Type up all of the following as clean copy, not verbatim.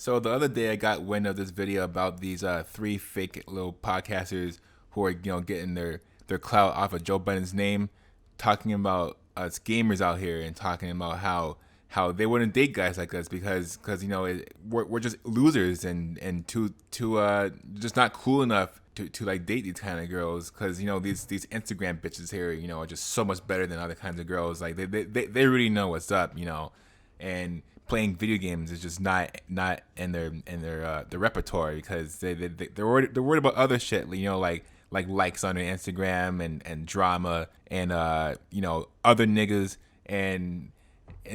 So the other day I got wind of this video about these three fake little podcasters who are getting their clout off of Joe Budden's name, talking about us gamers out here and talking about how they wouldn't date guys like us because we're just losers and too just not cool enough to like date these kind of girls because these Instagram bitches here are just so much better than other kinds of girls. Like they really know what's up, and playing video games is just not in their repertoire because they're worried about other shit, like likes on their Instagram and drama and other niggas and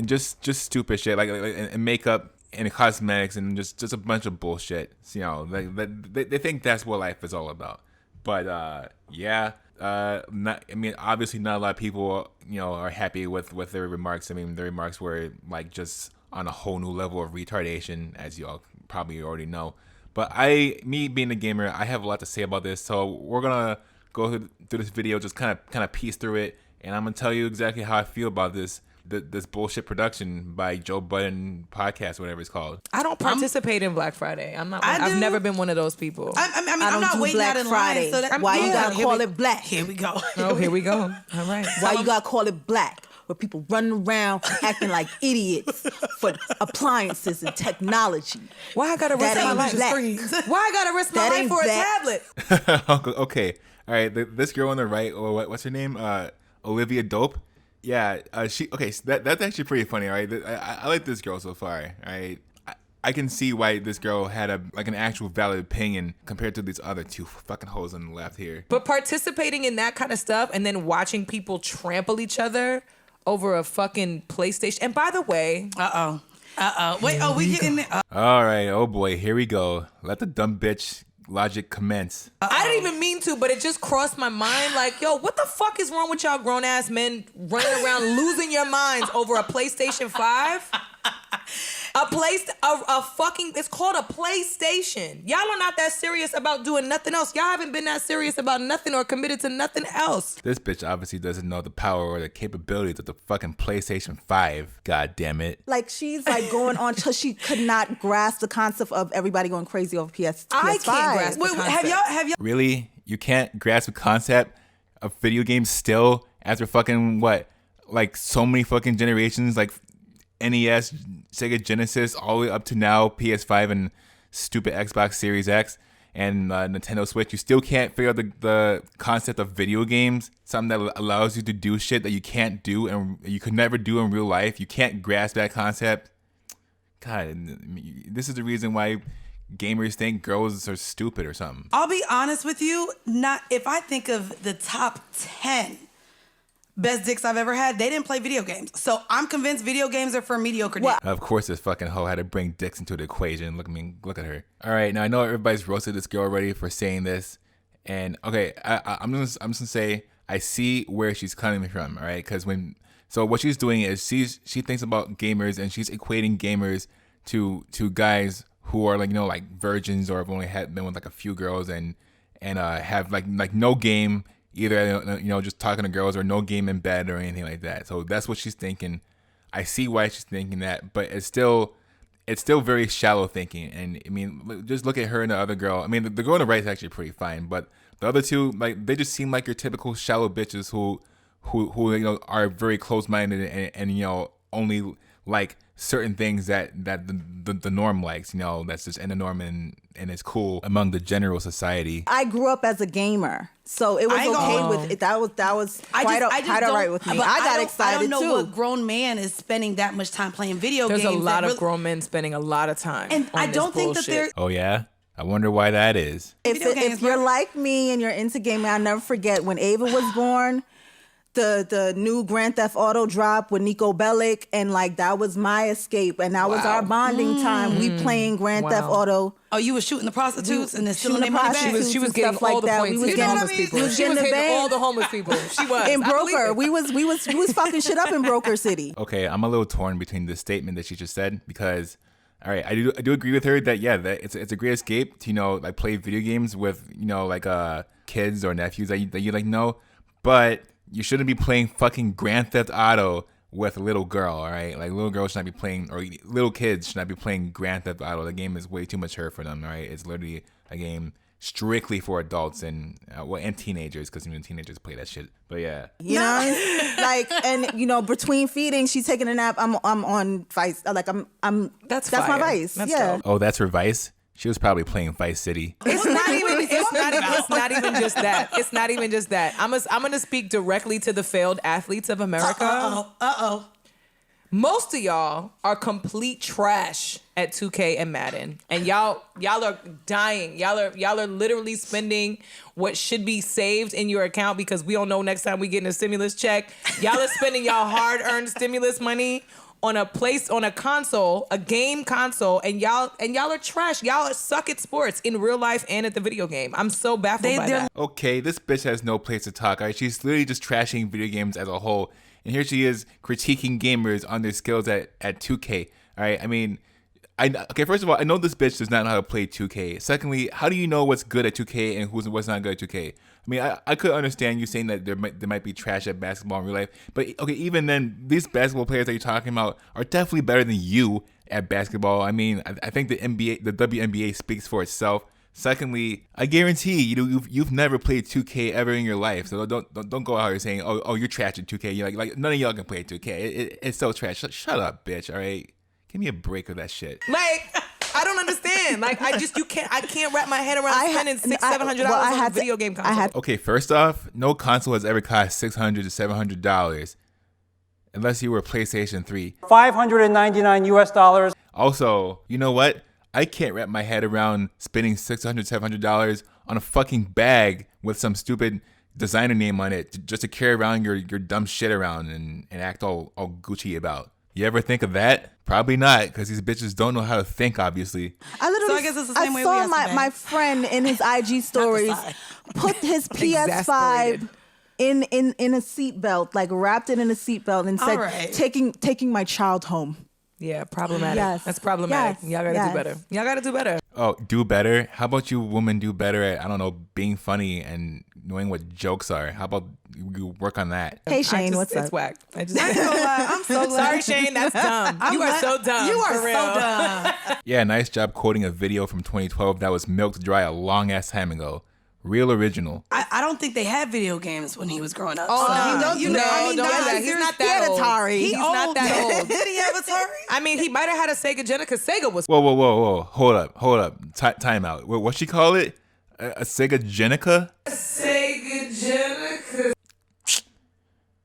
just stupid shit like and makeup and cosmetics and just a bunch of bullshit. They think that's what life is all about. But obviously not a lot of people are happy with their remarks. I mean, their remarks were like just on a whole new level of retardation, as you all probably already know. But me being a gamer, I have a lot to say about this. So we're gonna go through this video, just kind of piece through it, and I'm gonna tell you exactly how I feel about this bullshit production by Joe Budden podcast, whatever it's called. I don't participate in Black Friday. I've never been one of those people. I'm not waiting out in line. So why you gotta call it black? Here we go. Oh, here we go. All right. Why you gotta call it black? Where people running around acting like idiots for appliances and technology. Why I gotta risk my life? Why I gotta risk my life for a tablet? Okay. All right. This girl on the right, or what's her name? Olivia Dope. Yeah. That's actually pretty funny. All right. I like this girl so far. All right. I can see why this girl had an actual valid opinion compared to these other two fucking hoes on the left here. But participating in that kind of stuff and then watching people trample each other over a fucking PlayStation. And by the way... Wait, we getting it? All right. Oh, boy. Here we go. Let the dumb bitch logic commence. I didn't even mean to, but it just crossed my mind. Like, yo, what the fuck is wrong with y'all grown-ass men running around losing your minds over a PlayStation 5? It's called a PlayStation. Y'all are not that serious about doing nothing else. Y'all haven't been that serious about nothing or committed to nothing else. This bitch obviously doesn't know the power or the capabilities of the fucking PlayStation 5. God damn it. Like, she's like going on till she could not grasp the concept of everybody going crazy over PS5. I can't grasp the concept. Have y'all? Really? You can't grasp the concept of video games still after fucking what? Like so many fucking generations, like NES, Sega Genesis, all the way up to now PS5 and stupid Xbox Series X and Nintendo Switch. You still can't figure out the concept of video games, something that allows you to do shit that you can't do and you could never do in real life. You can't grasp that concept. God, this is the reason why gamers think girls are stupid or something. I'll be honest with you. Not if I think of the top 10 best dicks I've ever had, they didn't play video games. So I'm convinced video games are for mediocre dicks. Of course this fucking hoe had to bring dicks into the equation. Look at her. All right, now I know everybody's roasted this girl already for saying this. And okay, I'm just gonna say I see where she's coming from, all right? Because what she's doing is she thinks about gamers and she's equating gamers to guys who are like virgins or have only been with like a few girls and have like no game, either just talking to girls or no game in bed or anything like that. So that's what she's thinking. I see why she's thinking that, but it's still very shallow thinking. And I mean, just look at her and the other girl. I mean, the girl on the right is actually pretty fine, but the other two, like, they just seem like your typical shallow bitches who are very close-minded and only like certain things that the norm likes, that's just in the norm and it's cool among the general society. I grew up as a gamer, so it was okay with it. That was quite all right with me. I got excited too. I don't know what grown man is spending that much time playing video games. There's a lot of grown men spending a lot of time. And I don't think that they're... Oh yeah? I wonder why that is. If you're like me and you're into gaming, I'll never forget when Ava was born. The new Grand Theft Auto drop with Nico Bellic, and like that was my escape, and that was our bonding time. We playing Grand Theft Auto. Oh, you were shooting the prostitutes and then stealing their money back. She was getting all the points. Hitting homeless people. She was hitting all the homeless people. She was in Broker. We was fucking shit up in Broker City. Okay, I'm a little torn between this statement that she just said because, all right, I do agree with her that that it's a great escape to like play video games with like kids or nephews that you like know, but you shouldn't be playing fucking Grand Theft Auto with a little girl, all right? Like, little girls should not be playing, or little kids should not be playing Grand Theft Auto. The game is way too mature for them, all right? It's literally a game strictly for adults and and teenagers, because even teenagers play that shit. But yeah. You know, like, and you know, between feedings, she's taking a nap. I'm on Vice. Like, I'm. That's my fire. Vice. That's yeah. dope. Oh, that's for Vice? She was probably playing Vice City. It's not even just that. It's not even just that. I'm gonna speak directly to the failed athletes of America. Uh-oh. Most of y'all are complete trash at 2K and Madden, and y'all are dying. Y'all are literally spending what should be saved in your account, because we don't know next time we get a stimulus check. Y'all are spending y'all hard-earned stimulus money on a console, a game console, and y'all are trash. Y'all suck at sports in real life and at the video game. I'm so baffled by that. Okay, this bitch has no place to talk. All right, she's literally just trashing video games as a whole. And here she is critiquing gamers on their skills at 2K. All right, I mean, okay, first of all, I know this bitch does not know how to play 2K. Secondly, how do you know what's good at 2K and what's not good at 2K? I mean, I could understand you saying that there might be trash at basketball in real life, but okay, even then, these basketball players that you're talking about are definitely better than you at basketball. I mean, I think the WNBA speaks for itself. Secondly, I guarantee you've never played 2K ever in your life, so don't go out here saying oh you're trash at 2K. You're like none of y'all can play 2K. It's so trash. Shut up, bitch. All right, give me a break of that shit. Like, I don't understand. Like, I can't wrap my head around spending $600-$700 on a video game console. Okay, first off, no console has ever cost $600 to $700 unless you were PlayStation 3. $599 US. Also, you know what? I can't wrap my head around spending $600, $700 on a fucking bag with some stupid designer name on it just to carry around your dumb shit around and act all Gucci about. You ever think of that? Probably not, because these bitches don't know how to think, obviously. I guess it's the same way we saw yesterday. my friend in his IG stories put his PS5 in a seatbelt, like wrapped it in a seatbelt, and said, taking my child home. Yeah, problematic. Yes. That's problematic. Yes. Y'all gotta do better. Y'all gotta do better. Oh, do better? How about you women do better at, I don't know, being funny and knowing what jokes are? How about you work on that? Hey, Shane, what's up? It's whack. I'm so glad. Sorry, Shane, that's dumb. You are so dumb. You are for so real. dumb. Yeah, nice job quoting a video from 2012 that was milked dry a long ass time ago. Real original. I don't think they had video games when he was growing up. Oh, so, no, don't do that. He's not that old. Atari. He's not that old. Did he have Atari? I mean, he might have had a Sega Genesis, because Sega was... Whoa. Hold up. Time out. What she call it? A Sega Genica? Sega Genesis.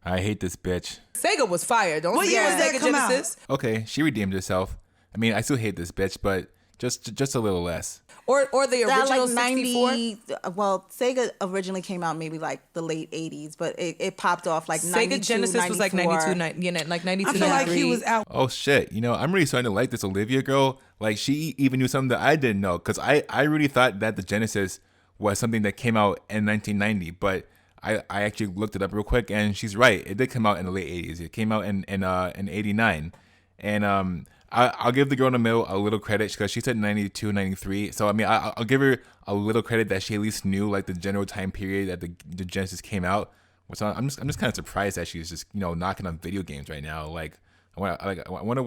I hate this bitch. Sega was fire. Don't What year forget was that Sega come out? Genesis. Okay, she redeemed herself. I mean, I still hate this bitch, but just a little less. Or the That original like 64. 90. Well, Sega originally came out maybe like the late 80s, but it popped off like 92, Sega Genesis was like 92, 92, 93. I feel like he was out. Oh shit, I'm really starting to like this Olivia girl. Like, she even knew something that I didn't know, because I really thought that the Genesis was something that came out in 1990, but I actually looked it up real quick, and she's right. It did come out in the late 80s. It came out in 89. And I'll give the girl in the middle a little credit, because she said 92, 93. So, I mean, I'll give her a little credit that she at least knew, like, the general time period that the Genesis came out. So I'm just kind of surprised that she's just, knocking on video games right now. Like, I wonder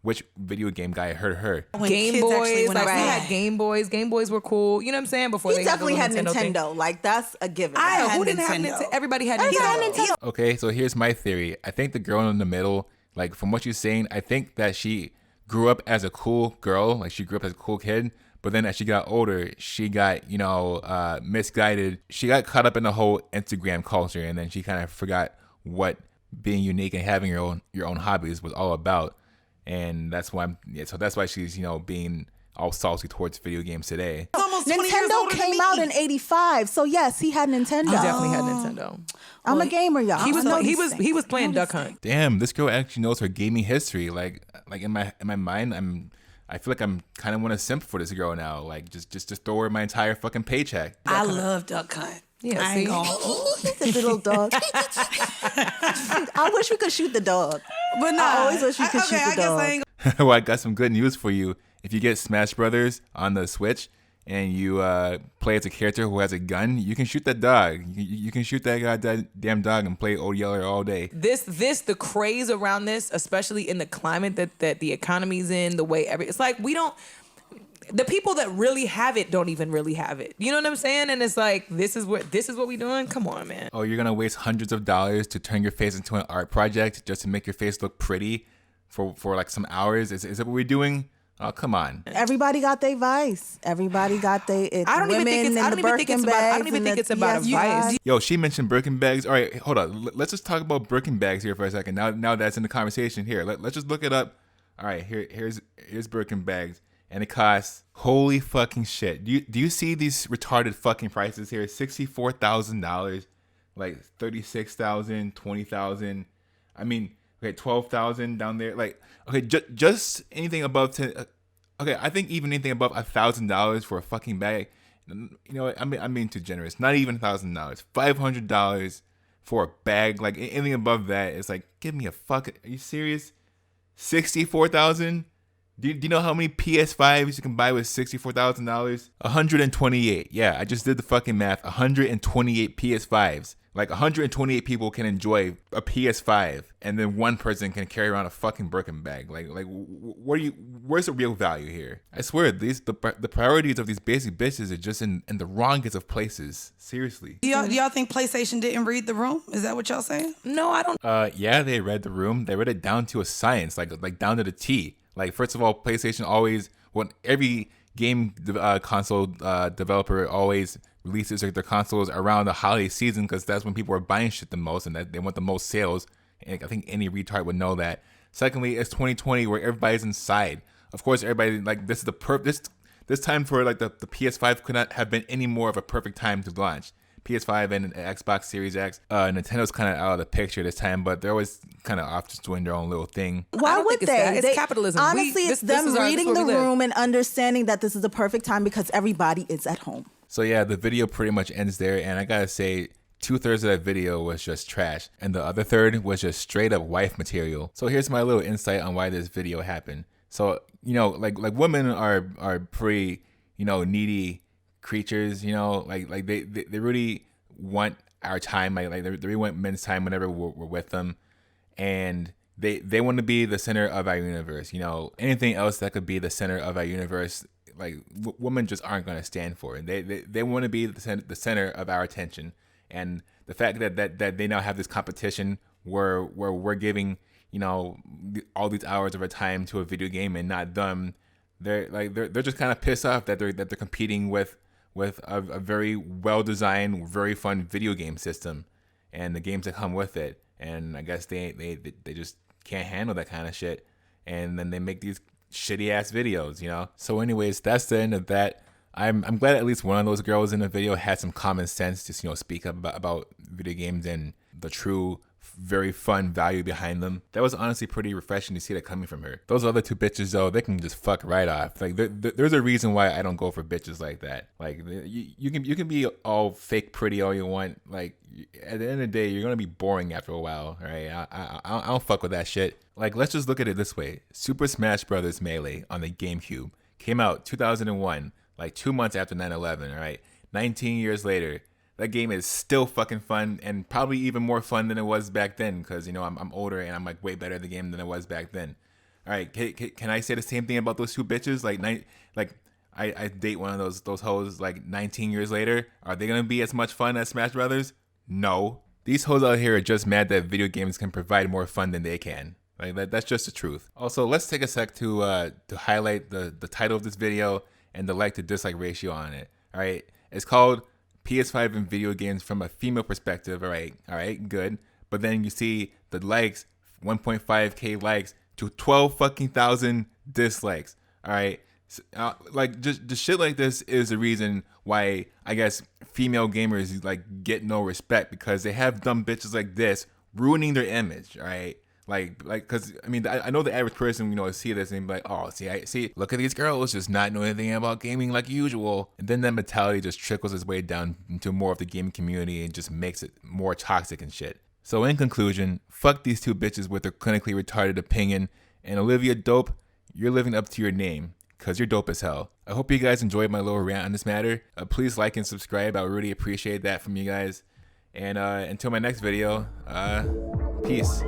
which video game guy heard her. Game Boys, like we had Game Boys. Game Boys were cool. You know what I'm saying? Before He they definitely had had the little Nintendo. Like, that's a given. Who didn't have Nintendo? Everybody had Nintendo. Okay, so here's my theory. I think the girl in the middle, like, from what you're saying, I think that she grew up as a cool girl. Like, she grew up as a cool kid. But then as she got older, she got, misguided. She got caught up in the whole Instagram culture, and then she kind of forgot what being unique and having your own hobbies was all about. And that's why that's why she's, being all salty towards video games today. Nintendo came out in 85, so yes, he had Nintendo. He definitely had Nintendo. I'm a gamer, y'all. He was playing Duck Hunt. Damn, this girl actually knows her gaming history. Like in my mind, I feel like I'm kind of want to simp for this girl now. Like, just throw her my entire fucking paycheck. I love Duck Hunt. Yeah, I ain't gonna. The little dog. I wish we could shoot the dog. But no, I always wish we could shoot the dog. Well, I got some good news for you. If you get Smash Brothers on the Switch, and you play as a character who has a gun, you can shoot that dog. You can shoot that goddamn dog and play Old Yeller all day. The craze around this, especially in the climate that the economy's in, the way it's like the people that really have it don't even really have it. You know what I'm saying? And it's like, this is what we doing? Come on, man. Oh, you're gonna waste hundreds of dollars to turn your face into an art project just to make your face look pretty for like some hours? Is that what we're doing? Oh, come on. Everybody got their vice. Everybody got their. I don't even think it's about a vice. Yo, she mentioned Birkin bags. All right, hold on. Let's just talk about Birkin bags here for a second. Now that's in the conversation here. Let's just look it up. All right, here's Birkin bags, and it costs, holy fucking shit. Do you see these retarded fucking prices here? $64,000, like $36,000, $20,000. I mean, okay, $12,000 down there. Like, okay, just anything above 10. Okay, I think even anything above $1,000 for a fucking bag. You know what? I'm being too generous. Not even $1,000. $500 for a bag. Like anything above that, it's like, give me a fucking. Are you serious? $64,000. Do you know how many PS5s you can buy with $64,000? 128. Yeah, I just did the fucking math. 128 PS5s. Like 128 people can enjoy a PS5, and then one person can carry around a fucking Birkin bag. Like, where's the real value here? I swear, the priorities of these basic bitches are just in the wrongest of places. Seriously. Do y'all think PlayStation didn't read the room? Is that what y'all saying? No, I don't. Yeah, they read the room. They read it down to a science, like down to the T. Like, first of all, PlayStation always, every game console developer always releases their consoles around the holiday season because that's when people are buying shit the most and that they want the most sales. And I think any retard would know that. Secondly, it's 2020 where everybody's inside. Of course, everybody, like, this is this time for like the PS5 could not have been any more of a perfect time to launch. PS5 and Xbox Series X. Nintendo's kind of out of the picture this time, but they're always kind of off just doing their own little thing. Why would they? It's capitalism. Honestly, it's them reading the room and understanding that this is the perfect time because everybody is at home. So yeah, the video pretty much ends there, and I gotta say, 2/3 of that video was just trash, and the other third was just straight up wife material. So here's my little insight on why this video happened. So, you know, like women are pretty, you know, needy creatures, you know, like they really want our time, like they really want men's time whenever we're with them, and they want to be the center of our universe. You know, anything else that could be the center of our universe, like women just aren't going to stand for it. They want to be the center of our attention, and the fact that they now have this competition where we're giving, you know, all these hours of our time to a video game and not them, they're just kind of pissed off that they're competing with a very well designed, very fun video game system and the games that come with it. And I guess they just can't handle that kind of shit, and then they make these shitty ass videos, you know. So anyways, that's the end of that. I'm glad at least one of those girls in the video had some common sense to, you know, speak up about video games and the true, very fun value behind them. That was honestly pretty refreshing to see that coming from her. Those other two bitches though, they can just fuck right off. Like there's a reason why I don't go for bitches like that. Like you can be all fake pretty all you want. Like at the end of the day, you're gonna be boring after a while. All right, I don't fuck with that shit. Like, let's just look at it this way. Super Smash Bros. Melee on the GameCube came out 2001, like 2 months after 9/11. All right, 19 years later. That game is still fucking fun and probably even more fun than it was back then because, you know, I'm older and I'm like way better at the game than it was back then. All right, can I say the same thing about those two bitches? I date one of those hoes like 19 years later. Are they gonna be as much fun as Smash Brothers? No. These hoes out here are just mad that video games can provide more fun than they can. Like that's just the truth. Also, let's take a sec to highlight the title of this video and the like to dislike ratio on it. All right, it's called PS5 and video games from a female perspective. All right, good. But then you see the likes, 1.5K likes to 12 fucking thousand dislikes. All right, so, like just shit like this is the reason why I guess female gamers like get no respect because they have dumb bitches like this ruining their image. All right. Like, cause I mean, I know the average person, you know, see this and be like, oh, see, look at these girls just not know anything about gaming like usual. And then that mentality just trickles its way down into more of the gaming community and just makes it more toxic and shit. So in conclusion, fuck these two bitches with their clinically retarded opinion. And Olivia Dope, you're living up to your name. because you're dope as hell. I hope you guys enjoyed my little rant on this matter. Please like and subscribe. I would really appreciate that from you guys. And until my next video, peace.